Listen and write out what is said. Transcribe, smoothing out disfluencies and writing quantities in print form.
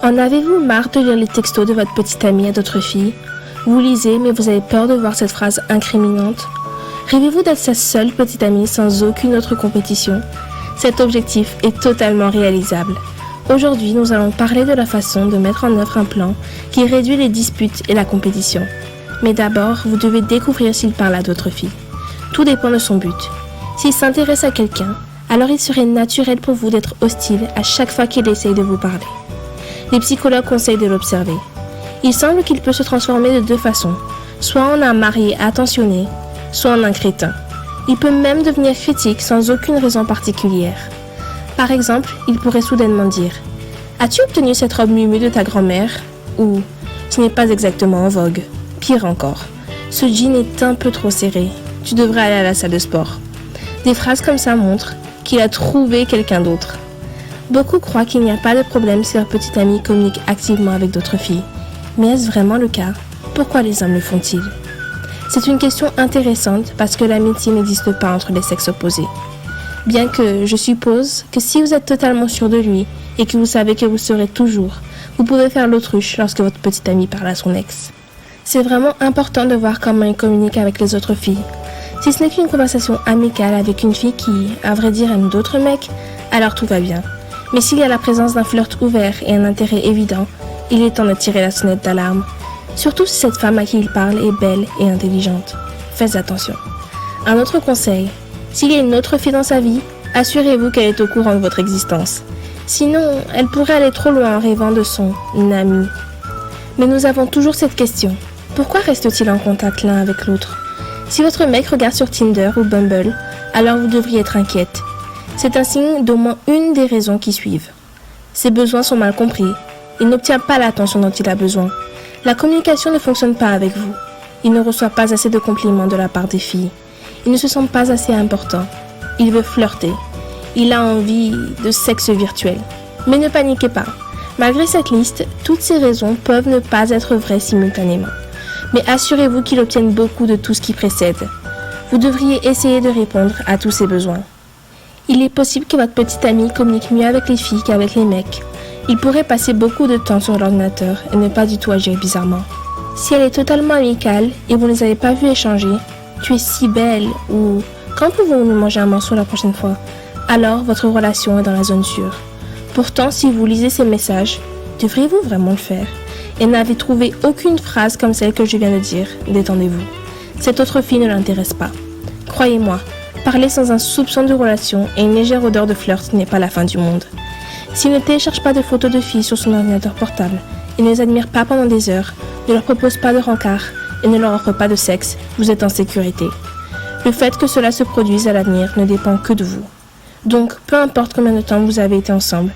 En avez-vous marre de lire les textos de votre petite amie à d'autres filles? Vous lisez, mais vous avez peur de voir cette phrase incriminante? Rêvez-vous d'être sa seule petite amie sans aucune autre compétition? Cet objectif est totalement réalisable. Aujourd'hui, nous allons parler de la façon de mettre en œuvre un plan qui réduit les disputes et la compétition. Mais d'abord, vous devez découvrir s'il parle à d'autres filles. Tout dépend de son but. S'il s'intéresse à quelqu'un, alors il serait naturel pour vous d'être hostile à chaque fois qu'il essaye de vous parler. Les psychologues conseillent de l'observer. Il semble qu'il peut se transformer de deux façons, soit en un marié attentionné, soit en un crétin. Il peut même devenir critique sans aucune raison particulière. Par exemple, il pourrait soudainement dire « As-tu obtenu cette robe mumue de ta grand-mère ?» ou « Ce n'est pas exactement en vogue. » Pire encore, « Ce jean est un peu trop serré. Tu devrais aller à la salle de sport. » Des phrases comme ça montrent qu'il a trouvé quelqu'un d'autre. Beaucoup croient qu'il n'y a pas de problème si leur petite amie communique activement avec d'autres filles. Mais est-ce vraiment le cas? Pourquoi les hommes le font-ils? C'est une question intéressante parce que l'amitié n'existe pas entre les sexes opposés. Bien que je suppose que si vous êtes totalement sûr de lui et que vous savez que vous serez toujours, vous pouvez faire l'autruche lorsque votre petite amie parle à son ex. C'est vraiment important de voir comment il communique avec les autres filles. Si ce n'est qu'une conversation amicale avec une fille qui, à vrai dire, aime d'autres mecs, alors tout va bien. Mais s'il y a la présence d'un flirt ouvert et un intérêt évident, il est temps de tirer la sonnette d'alarme. Surtout si cette femme à qui il parle est belle et intelligente. Faites attention. Un autre conseil, s'il y a une autre fille dans sa vie, assurez-vous qu'elle est au courant de votre existence. Sinon, elle pourrait aller trop loin en rêvant de son ami. Mais nous avons toujours cette question. Pourquoi restent-ils en contact l'un avec l'autre? Si votre mec regarde sur Tinder ou Bumble, alors vous devriez être inquiète. C'est un signe d'au moins une des raisons qui suivent. Ses besoins sont mal compris. Il n'obtient pas l'attention dont il a besoin. La communication ne fonctionne pas avec vous. Il ne reçoit pas assez de compliments de la part des filles. Il ne se sent pas assez important. Il veut flirter. Il a envie de sexe virtuel. Mais ne paniquez pas. Malgré cette liste, toutes ces raisons peuvent ne pas être vraies simultanément. Mais assurez-vous qu'il obtienne beaucoup de tout ce qui précède. Vous devriez essayer de répondre à tous ses besoins. Il est possible que votre petite amie communique mieux avec les filles qu'avec les mecs. Il pourrait passer beaucoup de temps sur l'ordinateur et ne pas du tout agir bizarrement. Si elle est totalement amicale et vous ne les avez pas vues échanger, « Tu es si belle » ou « Quand pouvons-nous manger un morceau la prochaine fois ?» alors votre relation est dans la zone sûre. Pourtant, si vous lisez ces messages, devriez-vous vraiment le faire? Et n'avez trouvé aucune phrase comme celle que je viens de dire, détendez-vous. Cette autre fille ne l'intéresse pas. Croyez-moi, parler sans un soupçon de relation et une légère odeur de flirt n'est pas la fin du monde. S'il ne télécharge pas de photos de filles sur son ordinateur portable, et ne les admire pas pendant des heures, ne leur propose pas de rencard et ne leur offre pas de sexe, vous êtes en sécurité. Le fait que cela se produise à l'avenir ne dépend que de vous. Donc, peu importe combien de temps vous avez été ensemble,